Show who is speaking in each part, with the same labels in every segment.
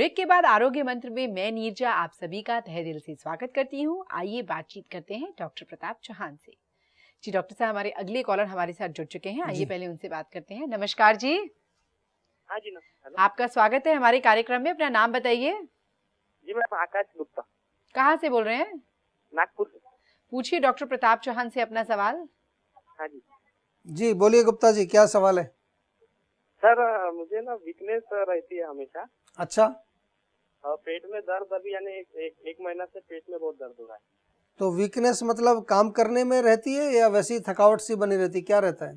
Speaker 1: Break के बाद आरोग्य मंत्र में मैं नीरजा आप सभी का तहे दिल से स्वागत करती हूँ। आइए बातचीत करते हैं डॉक्टर प्रताप चौहान से। जी डॉक्टर साहब, हमारे अगले कॉलर हमारे साथ जुड़ चुके हैं। आइए पहले उनसे बात करते हैं। नमस्कार जी।
Speaker 2: हाँ जी
Speaker 1: आपका स्वागत है हमारे कार्यक्रम में। अपना नाम बताइए।
Speaker 2: जी मैं आकाश गुप्ता।
Speaker 1: कहाँ से बोल रहे हैं?
Speaker 2: नागपुर से।
Speaker 1: पूछिए डॉक्टर प्रताप चौहान से अपना सवाल।
Speaker 2: हाँ जी
Speaker 3: जी बोलिए गुप्ता जी, क्या सवाल है?
Speaker 2: सर, मुझे ना वीकनेस रहती है हमेशा।
Speaker 3: अच्छा,
Speaker 2: और पेट में दर्द अभी यानी एक महीना से पेट में बहुत दर्द हो रहा है।
Speaker 3: तो वीकनेस मतलब काम करने में रहती है या वैसी थकावट सी बनी रहती है, क्या रहता है?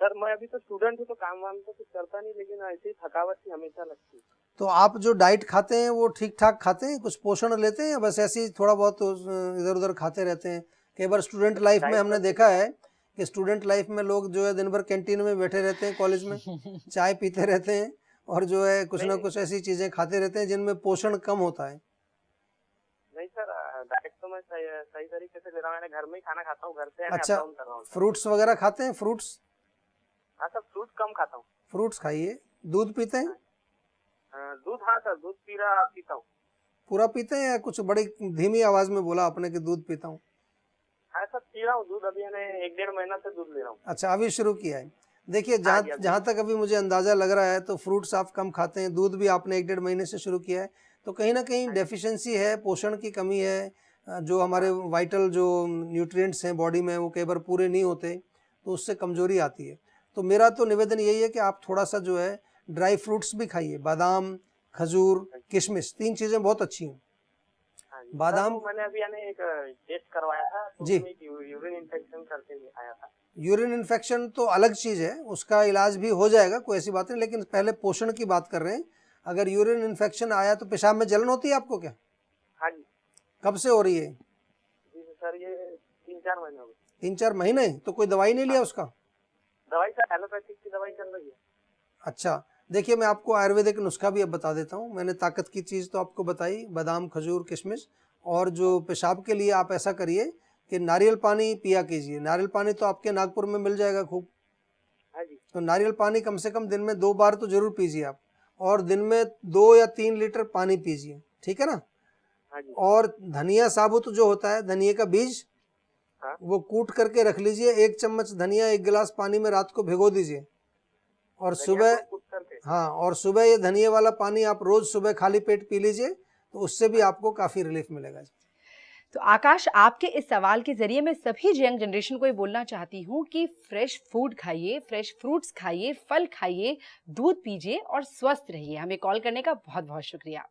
Speaker 2: सर मैं अभी तो स्टूडेंट हूँ तो काम वाम तो कुछ करता नहीं, लेकिन ऐसी थकावट सी हमेशा लगती है।
Speaker 3: तो आप जो डाइट खाते हैं वो ठीक ठाक खाते हैं, कुछ पोषण लेते हैं या बस ऐसे ही थोड़ा बहुत इधर उधर खाते रहते हैं? कई बार स्टूडेंट लाइफ में हमने देखा है कि स्टूडेंट लाइफ में लोग जो है दिन भर कैंटीन में बैठे रहते हैं, कॉलेज में चाय पीते रहते हैं और जो है कुछ ना कुछ ऐसी चीजें खाते रहते हैं जिनमें पोषण कम होता है।
Speaker 2: नहीं सर, डाइट तो मैं सही तरीके से ले रहा हूँ। मैंने घर में ही खाना खाता हूँ, घर से
Speaker 3: अच्छा,
Speaker 2: अप डाउन कर रहा हूँ।
Speaker 3: फ्रूट्स वगैरह खाते हैं? फ्रूट्स?
Speaker 2: हाँ सर, फ्रूट कम खाता हूँ।
Speaker 3: फ्रूट्स खाइए। दूध पीते हैं?
Speaker 2: दूध, हाँ सर, दूध पीता हूँ।
Speaker 3: पूरा पीते हैं या कुछ बड़ी धीमी आवाज में बोला आपने कि दूध पीता हूँ?
Speaker 2: हाँ सर, पी रहा हूँ दूध। अभी यानी 1-1.5 महीना से दूध ले रहा हूँ।
Speaker 3: अच्छा, अभी शुरू किया है। देखिए, जहाँ तक अभी मुझे अंदाजा लग रहा है तो फ्रूट्स आप कम खाते हैं, दूध भी आपने 1-1.5 महीने से शुरू किया है, तो कहीं ना कहीं डेफिशिएंसी है, पोषण की कमी है। जो हमारे वाइटल जो न्यूट्रिएंट्स हैं बॉडी में वो कई बार पूरे नहीं होते, तो उससे कमजोरी आती है। तो मेरा तो निवेदन यही है कि आप थोड़ा सा जो है ड्राई फ्रूट्स भी खाइए। बादाम, खजूर, किशमिश, 3 चीज़ें बहुत अच्छी हैं। बादाम,
Speaker 2: मैंने अभी यानी एक टेस्ट करवाया था तो
Speaker 3: जी,
Speaker 2: यूरिन इन्फेक्शन करके आया था।
Speaker 3: यूरिन इन्फेक्शन तो अलग चीज़ है, उसका इलाज भी हो जाएगा, कोई ऐसी बात नहीं, लेकिन पहले पोषण की बात कर रहे हैं। अगर यूरिन इन्फेक्शन आया तो पेशाब में जलन होती है आपको क्या?
Speaker 2: हाँ जी।
Speaker 3: कब से हो रही है?
Speaker 2: जी सर, ये 3-4 महीने हो गए।
Speaker 3: 3-4 महीने? तो कोई दवाई नहीं लिया उसका?
Speaker 2: दवाई सर, एलोपैथिक की दवाई चल रही है।
Speaker 3: अच्छा, देखिए मैं आपको आयुर्वेदिक नुस्खा भी अब बता देता हूँ। मैंने ताकत की चीज़ तो आपको बताई, बादाम, खजूर, किशमिश। और जो पेशाब के लिए आप ऐसा करिए कि नारियल पानी पिया कीजिए। नारियल पानी तो आपके नागपुर में मिल जाएगा खूब।
Speaker 2: हाँ जी।
Speaker 3: तो नारियल पानी कम से कम दिन में 2 बार तो जरूर पीजिए आप, और दिन में 2 या 3 लीटर पानी पीजिए, ठीक है ना?
Speaker 2: हाँ जी।
Speaker 3: और धनिया साबुत जो होता है, धनिया का बीज,
Speaker 2: हाँ।
Speaker 3: वो कूट करके रख लीजिए। 1 चम्मच धनिया 1 गिलास पानी में रात को भिगो दीजिए, और सुबह, हाँ, और सुबह ये धनिया वाला पानी आप रोज सुबह खाली पेट पी लीजिए, तो उससे भी आपको काफी रिलीफ मिलेगा।
Speaker 1: तो आकाश, आपके इस सवाल के जरिए मैं सभी यंग जनरेशन को ये बोलना चाहती हूँ कि फ्रेश फूड खाइए, फ्रेश फ्रूट्स खाइए, फल खाइए, दूध पीजिए और स्वस्थ रहिए। हमें कॉल करने का बहुत बहुत शुक्रिया।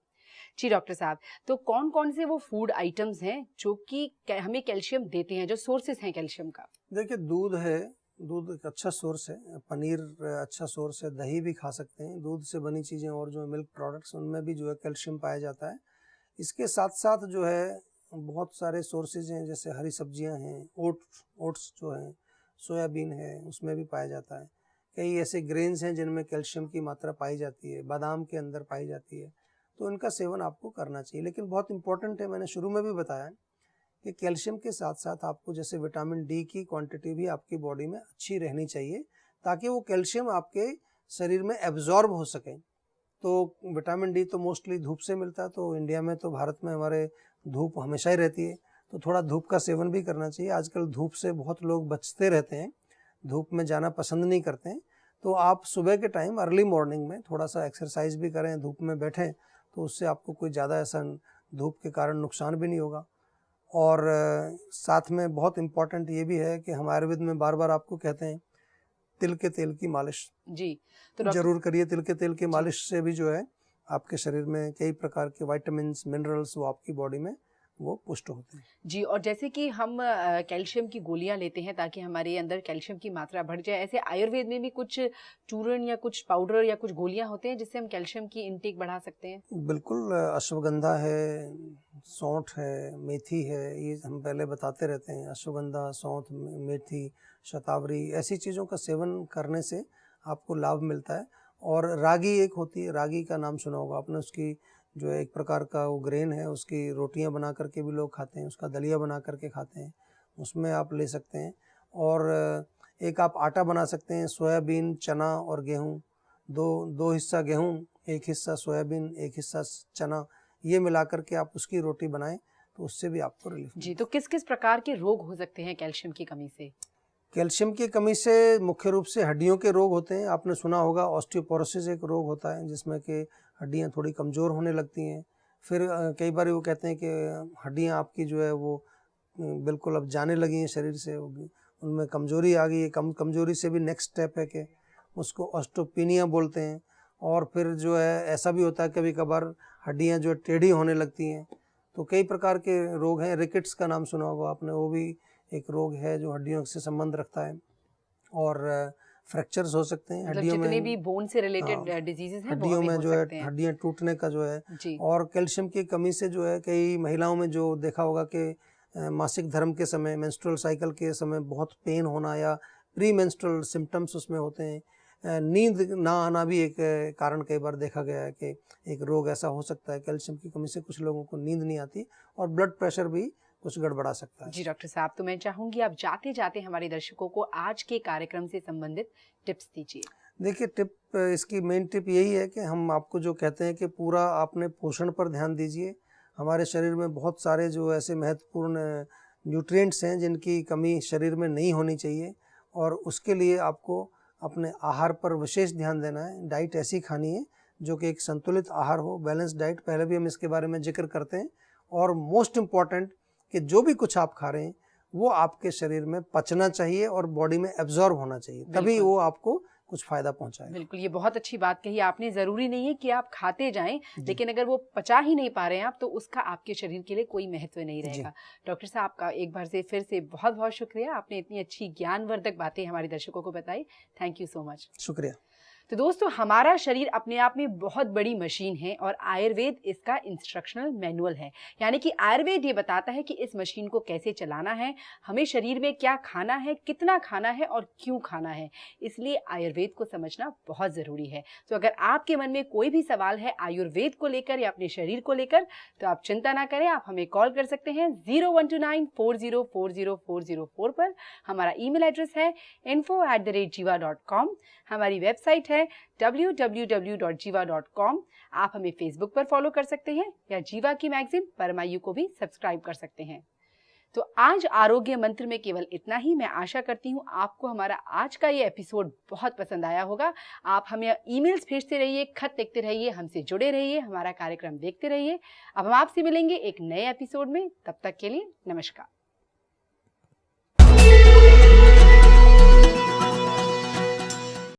Speaker 1: जी डॉक्टर साहब, तो कौन कौन से वो फूड आइटम्स हैं जो कि हमें कैल्शियम देते हैं, जो सोर्सेस हैं कैल्शियम का?
Speaker 3: देखिए, दूध है, दूध एक अच्छा सोर्स है। पनीर अच्छा सोर्स है, दही भी खा सकते हैं। दूध से बनी चीज़ें और जो मिल्क प्रोडक्ट्स, उनमें भी जो है कैल्शियम पाया जाता है। इसके साथ साथ जो है बहुत सारे सोर्सेज हैं, जैसे हरी सब्जियां हैं, ओट्स जो हैं, सोयाबीन है, उसमें भी पाया जाता है। कई ऐसे ग्रेन्स हैं जिनमें कैल्शियम की मात्रा पाई जाती है, बादाम के अंदर पाई जाती है, तो इनका सेवन आपको करना चाहिए। लेकिन बहुत इंपॉर्टेंट है, मैंने शुरू में भी बताया कि कैल्शियम के साथ साथ आपको जैसे विटामिन डी की क्वांटिटी भी आपकी बॉडी में अच्छी रहनी चाहिए, ताकि वो कैल्शियम आपके शरीर में एब्जॉर्ब हो सके। तो विटामिन डी तो मोस्टली धूप से मिलता है, तो इंडिया में तो भारत में हमारे धूप हमेशा ही रहती है, तो थोड़ा धूप का सेवन भी करना चाहिए। आजकल धूप से बहुत लोग बचते रहते हैं, धूप में जाना पसंद नहीं करते हैं। तो आप सुबह के टाइम अर्ली मॉर्निंग में थोड़ा सा एक्सरसाइज भी करें, धूप में बैठें, तो उससे आपको कोई ज़्यादा ऐसा धूप के कारण नुकसान भी नहीं होगा। और साथ में बहुत इम्पॉर्टेंट ये भी है कि हम आयुर्वेद में बार बार आपको कहते हैं तिल के तेल की मालिश
Speaker 1: जी, तो
Speaker 3: जरूर करिए। तिल के तेल की मालिश से भी जो है आपके शरीर में कई प्रकार के विटामिन्स, मिनरल्स वो आपकी बॉडी में वो पुष्ट होते हैं।
Speaker 1: जी, और जैसे कि हम कैल्शियम की गोलियां लेते हैं ताकि हमारे अंदर कैल्शियम की मात्रा बढ़ जाए, ऐसे आयुर्वेद में भी कुछ चूर्ण या कुछ पाउडर या कुछ गोलियां होते हैं जिससे हम कैल्शियम की इनटेक बढ़ा सकते हैं?
Speaker 3: बिल्कुल, अश्वगंधा है, सौंठ है, मेथी है, ये हम पहले बताते रहते हैं। अश्वगंधा, सौंठ, मेथी, शतावरी, ऐसी चीज़ों का सेवन करने से आपको लाभ मिलता है। और रागी एक होती है, रागी का नाम सुना होगा आपने, उसकी जो है एक प्रकार का वो ग्रेन है, उसकी रोटियां बना करके भी लोग खाते हैं, उसका दलिया बना करके खाते हैं, उसमें आप ले सकते हैं। और एक आप आटा बना सकते हैं, सोयाबीन, चना और गेहूँ, दो हिस्सा गेहूँ, एक हिस्सा सोयाबीन, एक हिस्सा चना, ये मिला करके आप उसकी रोटी बनाएं तो उससे भी आपको रिलीफ
Speaker 1: जी। तो किस किस प्रकार के रोग हो सकते हैं कैल्शियम की कमी से?
Speaker 3: कैल्शियम की कमी से मुख्य रूप से हड्डियों के रोग होते हैं। आपने सुना होगा ऑस्टियोपोरोसिस एक रोग होता है जिसमें कि हड्डियां थोड़ी कमज़ोर होने लगती हैं। फिर कई बार वो कहते हैं कि हड्डियां आपकी जो है वो बिल्कुल अब जाने लगी हैं शरीर से, उनमें कमज़ोरी आ गई है। कमज़ोरी से भी नेक्स्ट स्टेप है कि उसको ऑस्टियोपेनिया बोलते हैं। और फिर जो है ऐसा भी होता है कभी कभार हड्डियां जो टेढ़ी होने लगती हैं। तो कई प्रकार के रोग हैं। रिकेट्स का नाम सुना होगा आपने, वो भी एक रोग है जो हड्डियों से संबंध रखता है। और फ्रैक्चर्स हो सकते हैं
Speaker 1: मतलब
Speaker 3: हड्डियों में,
Speaker 1: जितने भी बोन से रिलेटेड डिजीजेस हैं वो
Speaker 3: हड्डियों
Speaker 1: हमें
Speaker 3: में
Speaker 1: हो
Speaker 3: जो है
Speaker 1: सकते हैं।
Speaker 3: हड्डियां टूटने का जो है।
Speaker 1: जी।
Speaker 3: और कैल्शियम की कमी से जो है कई महिलाओं में जो देखा होगा कि मासिक धर्म के समय, मेंस्ट्रुअल साइकिल के समय बहुत पेन होना या प्री मेंस्ट्रुअल सिम्टम्स उसमें होते हैं। नींद ना आना भी एक कारण कई बार देखा गया है कि एक रोग ऐसा हो सकता है। कैल्शियम की कमी से कुछ लोगों को नींद नहीं आती और ब्लड प्रेशर भी कुछ गड़बड़ा सकता है।
Speaker 1: जी डॉक्टर साहब, तो मैं चाहूंगी आप जाते जाते हमारे दर्शकों को आज के कार्यक्रम से संबंधित टिप्स दीजिए।
Speaker 3: देखिए, टिप इसकी मेन टिप यही है कि हम आपको जो कहते हैं कि पूरा आपने पोषण पर ध्यान दीजिए। हमारे शरीर में बहुत सारे जो ऐसे महत्वपूर्ण न्यूट्रिएंट्स हैं जिनकी कमी शरीर में नहीं होनी चाहिए, और उसके लिए आपको अपने आहार पर विशेष ध्यान देना है। डाइट ऐसी खानी है जो कि एक संतुलित आहार हो, बैलेंस डाइट। पहले भी हम इसके बारे में जिक्र करते हैं। और मोस्ट इम्पॉर्टेंट कि जो भी कुछ आप खा रहे हैं वो आपके शरीर में पचना चाहिए और बॉडी में एब्जॉर्ब होना चाहिए, तभी वो आपको कुछ फायदा पहुंचाएगा।
Speaker 1: बिल्कुल, ये बहुत अच्छी बात कही आपने। जरूरी नहीं है कि आप खाते जाएं, लेकिन अगर वो पचा ही नहीं पा रहे हैं आप, तो उसका आपके शरीर के लिए कोई महत्व नहीं रहेगा। डॉक्टर साहब, आपका एक बार से फिर से बहुत बहुत शुक्रिया। आपने इतनी अच्छी ज्ञानवर्धक बातें हमारे दर्शकों को बताई। Thank you so much.
Speaker 3: शुक्रिया।
Speaker 1: तो दोस्तों, हमारा शरीर अपने आप में बहुत बड़ी मशीन है और आयुर्वेद इसका इंस्ट्रक्शनल मैनुअल है। यानी कि आयुर्वेद ये बताता है कि इस मशीन को कैसे चलाना है, हमें शरीर में क्या खाना है, कितना खाना है और क्यों खाना है। इसलिए आयुर्वेद को समझना बहुत ज़रूरी है। तो अगर आपके मन में कोई भी सवाल है आयुर्वेद को लेकर या अपने शरीर को लेकर, तो आप चिंता ना करें, आप हमें कॉल कर सकते हैं 0129404004 पर। हमारा ईमेल एड्रेस है info@jiva.com। हमारी वेबसाइट है www.jiva.com। आप हमें फेसबुक पर फॉलो कर सकते हैं या जीवा की मैगजीन परमायु को भी सब्सक्राइब कर सकते हैं। तो आज आरोग्य मंत्र में केवल इतना ही। मैं आशा करती हूँ आपको हमारा आज का ये एपिसोड बहुत पसंद आया होगा। आप हमें ईमेल्स भेजते रहिए, खत लिखते रहिए, हमसे जुड़े रहिए, हमारा कार्यक्रम देखते रहिए। अब हम आपसे मिलेंगे एक नए एपिसोड में। तब तक के लिए नमस्कार।